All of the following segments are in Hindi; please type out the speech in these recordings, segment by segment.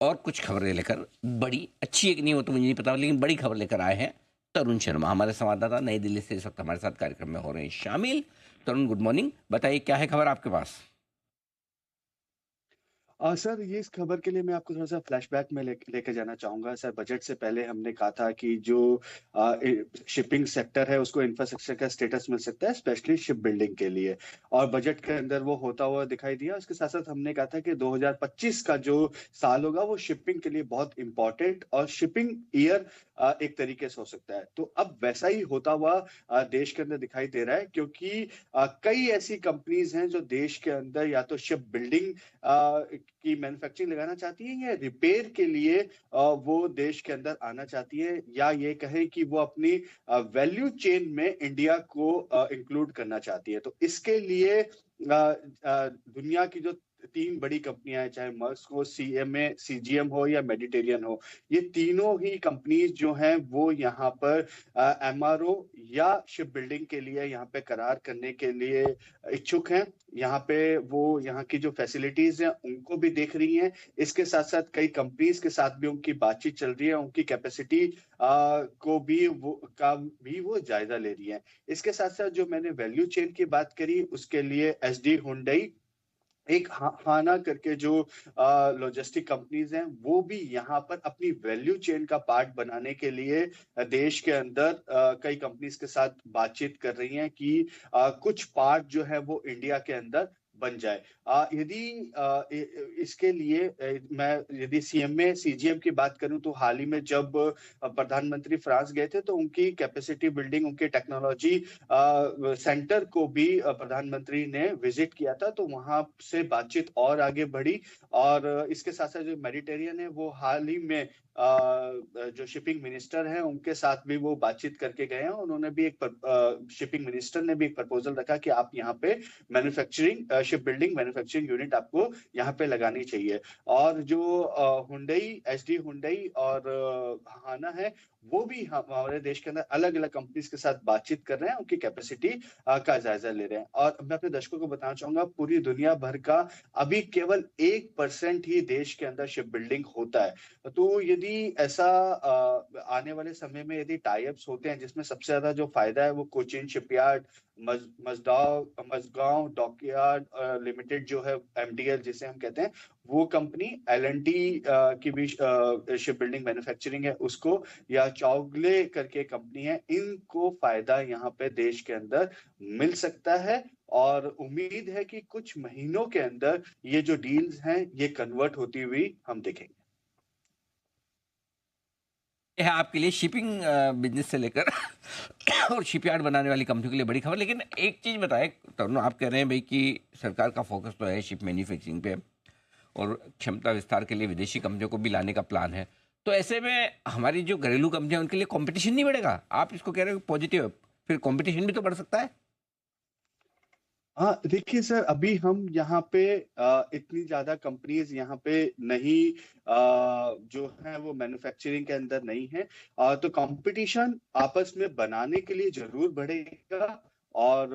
और कुछ खबरें लेकर, बड़ी अच्छी एक नहीं हो तो मुझे नहीं पता, लेकिन बड़ी खबर लेकर आए हैं तरुण शर्मा, हमारे संवाददाता नई दिल्ली से इस वक्त हमारे साथ कार्यक्रम में हो रहे हैं शामिल। तरुण, गुड मॉर्निंग, बताइए क्या है खबर आपके पास। सर ये इस खबर के लिए मैं आपको थोड़ा-सा फ्लैशबैक में लेके जाना चाहूँगा। सर बजट से पहले हमने कहा था कि जो शिपिंग सेक्टर है उसको इंफ्रास्ट्रक्चर का स्टेटस मिल सकता है, स्पेशली शिप बिल्डिंग के लिए। और बजट के अंदर वो होता हुआ दिखाई दिया। उसके साथ-साथ हमने कहा था कि 2025 का जो साल होगा वो शिपिंग के लिए बहुत इम्पोर्टेंट और शिपिंग ईयर एक तरीके से हो सकता है। तो अब वैसा ही होता हुआ देश के अंदर दिखाई दे रहा है, क्योंकि कई ऐसी कंपनीज़ हैं जो देश के अंदर या तो शिप बिल्डिंग की मैन्युफैक्चरिंग लगाना चाहती है या रिपेयर के लिए वो देश के अंदर आना चाहती है, या ये कहें कि वो अपनी वैल्यू चेन में इंडिया को इंक्लूड करना चाहती है। तो इसके लिए दुनिया की जो 3 बड़ी कंपनियां हैं, चाहे मर्स्क हो, सीएमए सीजीएम हो या मेडिटेरियन हो, ये तीनों ही कंपनीज जो हैं वो यहाँ पर एमआरओ या शिप बिल्डिंग के लिए यहाँ पे करार करने के लिए इच्छुक हैं। यहाँ पे वो यहाँ की जो फैसिलिटीज हैं उनको भी देख रही हैं। इसके साथ साथ कई कंपनीज के साथ भी उनकी बातचीत चल रही है, उनकी कैपेसिटी को भी वो जायजा ले रही है। इसके साथ साथ जो मैंने वैल्यू चेन की बात करी, उसके लिए एसडी हुंडई, एक हाना करके जो लॉजिस्टिक कंपनीज हैं, वो भी यहाँ पर अपनी वैल्यू चेन का पार्ट बनाने के लिए देश के अंदर कई कंपनीज के साथ बातचीत कर रही हैं कि कुछ पार्ट जो है वो इंडिया के अंदर बन जाए। यदि इसके लिए मैं यदि सीएमए सीजीएम की बात करूं, तो हाल ही में जब प्रधानमंत्री फ्रांस गए थे तो उनकी कैपेसिटी बिल्डिंग, उनके टेक्नोलॉजी सेंटर को भी प्रधानमंत्री ने विजिट किया था, तो वहां से बातचीत और आगे बढ़ी। और इसके साथ साथ जो मेडिटेरियन है वो हाल ही में जो शिपिंग मिनिस्टर हैं उनके साथ भी वो बातचीत करके गए हैं। उन्होंने भी शिपिंग मिनिस्टर ने भी एक प्रपोजल रखा कि आप यहाँ पे manufacturing ship building manufacturing unit आपको यहाँ पे लगानी चाहिए। और जो हुंडई, एसडी हुंडई और हाना है, वो भी हमारे देश के अंदर अलग अलग कंपनीज के साथ बातचीत कर रहे हैं, उनकी कैपेसिटी का जायजा ले रहे हैं। और मैं अपने दर्शकों को बताना चाहूंगा, पूरी दुनिया भर का अभी केवल 1% ही देश के अंदर शिप बिल्डिंग होता है। तो यदि ऐसा आने वाले समय में यदि टाई अप्स होते हैं, जिसमें सबसे ज्यादा जो फायदा है वो Cochin shipyard, Mazagon dockyard limited जो है, एमडीएल जिसे हम कहते हैं, वो कंपनी, एलएनटी की भी शिप बिल्डिंग मैन्युफैक्चरिंग है उसको, या चौगले करके कंपनी है, इनको फायदा यहाँ पे देश के अंदर मिल सकता है। और उम्मीद है कि कुछ महीनों के अंदर ये जो डील्स हैं ये कन्वर्ट होती हुई हम देखेंगे। ये है आपके लिए शिपिंग बिजनेस से लेकर और शिपयार्ड बनाने वाली कंपनी के लिए बड़ी खबर। लेकिन एक चीज़ बताएं तरुण, आप कह रहे हैं भाई कि सरकार का फोकस तो है शिप मैन्युफैक्चरिंग पे, और क्षमता विस्तार के लिए विदेशी कंपनियों को भी लाने का प्लान है। तो ऐसे में हमारी जो घरेलू कंपनियां, उनके लिए कंपटीशन नहीं बढ़ेगा? आप इसको कह रहे हो पॉजिटिव है, फिर कंपटीशन भी तो बढ़ सकता है। हाँ, देखिए सर, अभी हम यहाँ पे इतनी ज्यादा कंपनीज यहाँ पे नहीं जो है वो मैन्युफैक्चरिंग के अंदर नहीं है। तो कंपटीशन आपस में बनाने के लिए जरूर बढ़ेगा। और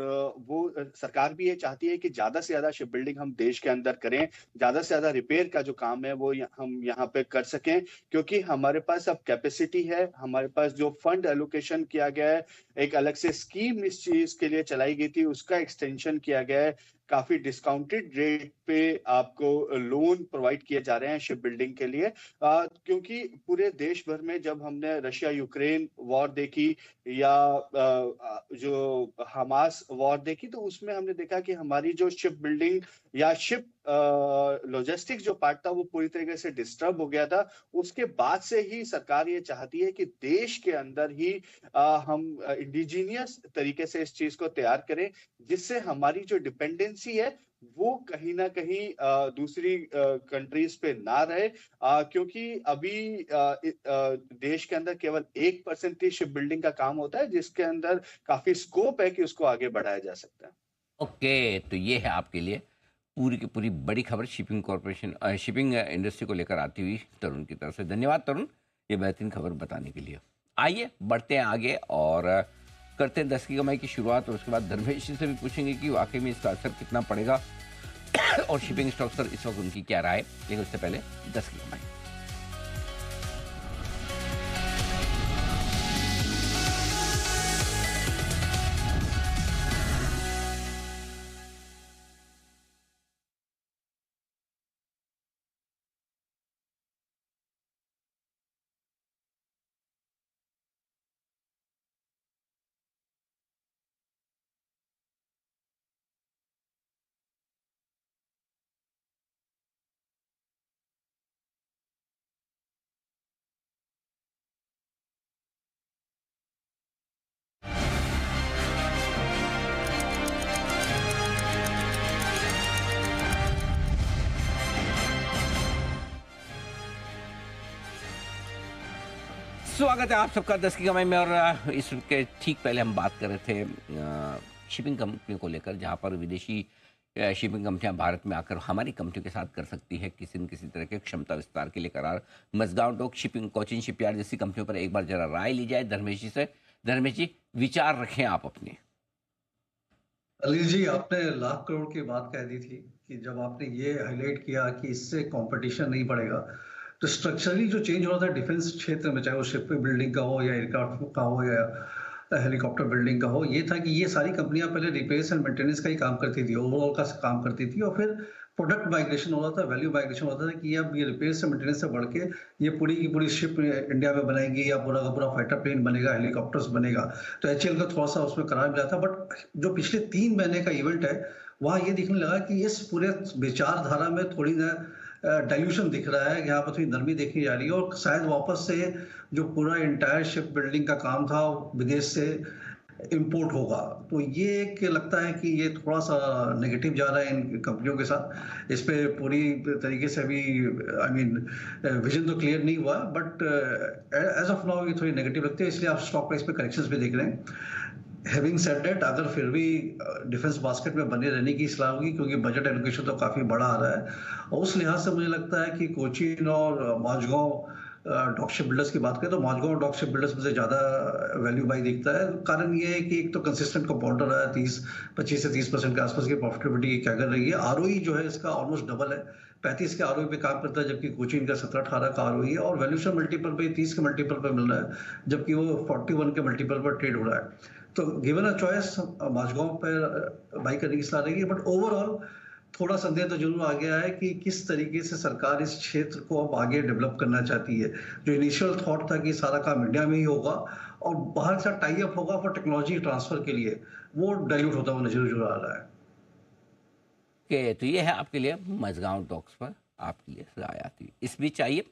वो सरकार भी ये चाहती है कि ज्यादा से ज्यादा शिप बिल्डिंग हम देश के अंदर करें, ज्यादा से ज्यादा रिपेयर का जो काम है वो हम यहाँ पे कर सकें, क्योंकि हमारे पास अब कैपेसिटी है, हमारे पास जो फंड एलोकेशन किया गया है, एक अलग से स्कीम इस चीज के लिए चलाई गई थी, उसका एक्सटेंशन किया गया है। काफी डिस्काउंटेड रेट पे आपको लोन प्रोवाइड किए जा रहे हैं शिप बिल्डिंग के लिए। क्योंकि पूरे देश भर में जब हमने रशिया यूक्रेन वॉर देखी, या जो हमास वॉर देखी, तो उसमें हमने देखा कि हमारी जो शिप बिल्डिंग या शिप लॉजिस्टिक्स जो पार्ट था वो पूरी तरीके से डिस्टर्ब हो गया था। उसके बाद से ही सरकार ये चाहती है कि देश के अंदर ही हम इंडिजीनियस तरीके से इस चीज को तैयार करें, जिससे हमारी जो डिपेंडेंसी है वो कहीं ना कहीं दूसरी कंट्रीज पे ना रहे। क्योंकि अभी देश के अंदर केवल 1% ही शिप बिल्डिंग का काम होता है, जिसके अंदर काफी स्कोप है कि उसको आगे बढ़ाया जा सकता है। ओके, तो ये है आपके लिए पूरी की पूरी बड़ी खबर शिपिंग कॉरपोरेशन, शिपिंग इंडस्ट्री को लेकर आती हुई तरुण की तरफ से। धन्यवाद तरुण, ये बेहतरीन खबर बताने के लिए। आइए बढ़ते हैं आगे और करते हैं 10 की कमाई की शुरुआत, और उसके बाद धर्मेश जी से भी पूछेंगे कि वाकई में इसका असर कितना पड़ेगा और शिपिंग स्टॉक्स पर इस वक्त उनकी क्या राय है। लेकिन उससे पहले 10 की कमाई। स्वागत है आप सबका 10 की कमाई में। और इसके ठीक पहले हम बात कर रहे थे शिपिंग कंपनियों को लेकर, जहां पर विदेशी शिपिंग कंपनियां भारत में आकर हमारी कंपनियों के साथ कर सकती है किसी न किसी तरह के क्षमता विस्तार के लिए करार। Mazagon dock shipping, Cochin shipyard जैसी कंपनियों पर एक बार जरा राय ली जाए धर्मेश जी से। धर्मेश जी, विचार रखें आप अपने। अली जी, आपने लाख करोड़ की बात कह दी थी कि जब आपने ये हाईलाइट किया कि इससे कंपटीशन नहीं बढ़ेगा, तो स्ट्रक्चरली जो चेंज हो रहा था डिफेंस क्षेत्र में, चाहे वो शिप बिल्डिंग का हो या एयरक्राफ्ट का हो या हेलीकॉप्टर बिल्डिंग का हो, ये था कि ये सारी कंपनियां पहले रिपेयर्स एंड मेंटेनेंस का ही काम करती थी, ओवरऑल का काम करती थी, और फिर प्रोडक्ट माइग्रेशन हो रहा था, वैल्यू माइग्रेशन होता था कि अब ये रिपेयर से मेंटेनेंस से बढ़ के ये पूरी की पूरी शिप इंडिया में बनाएंगी या पूरा का पूरा फाइटर प्लेन बनेगा, हेलीकॉप्टर्स बनेगा। तो एचएएल का थोड़ा सा उसमें करार मिला था, बट जो पिछले 3 महीने का इवेंट है वहाँ ये दिखने लगा कि इस पूरे विचारधारा में थोड़ी ना डाइल्यूशन दिख रहा है, यहाँ पर थोड़ी नरमी देखी जा रही है, और शायद वापस से जो पूरा इंटायर शिप बिल्डिंग का काम था विदेश से इंपोर्ट होगा। तो ये एक लगता है कि ये थोड़ा सा नेगेटिव जा रहा है इन कंपनियों के साथ। इस पे पूरी तरीके से अभी विजन तो क्लियर नहीं हुआ, बट एज ऑफ नाउ ये थोड़ी नेगेटिव लगती है, इसलिए आप स्टॉक प्राइस पे करेक्शंस भी देख रहे हैं। हैविंग सेड दैट, अगर फिर भी डिफेंस बास्केट में बने रहने की सलाह होगी, क्योंकि बजट एलोकेशन तो काफी बड़ा आ रहा है, और उस लिहाज से मुझे लगता है कि कोचीन और माझगांव डॉक शिप बिल्डर्स की बात करें तो माझगांव डॉक शिप बिल्डर्स में से ज्यादा वैल्यू बाई दिखता है। कारण ये है कि एक तो कंसिस्टेंट कंपाउंडर रहा है, 25 से 30% के आसपास की प्रॉफिटेबिलिटी क्या कर रही है। आरओई जो है इसका ऑलमोस्ट डबल है, 35 के आरओई पे काम करता है, जबकि कोचिन का 17-18 का आरओई है, और वैल्यूएशन मल्टीपल पे 30 के मल्टीपल पे मिल रहा है, जबकि वो 41 के मल्टीपल पर ट्रेड हो रहा है। तो गिवन अ चॉइस माझगांव पर बाई करने की सलाह रहेगी, बट ओवरऑल थोड़ा संदेह तो जरूर आ गया है कि किस तरीके से सरकार इस क्षेत्र को अब आगे डेवलप करना चाहती है। जो इनिशियल थॉट था कि सारा काम इंडिया में ही होगा और बाहर से टाई अप होगा फॉर टेक्नोलॉजी ट्रांसफर के लिए, वो डाइल्यूट होता हुआ नजर जरूर आ रहा है। तो ये है आपके लिए मजगांव डॉक्स पर आपके लिए राय आती है। इस बीच चाहिए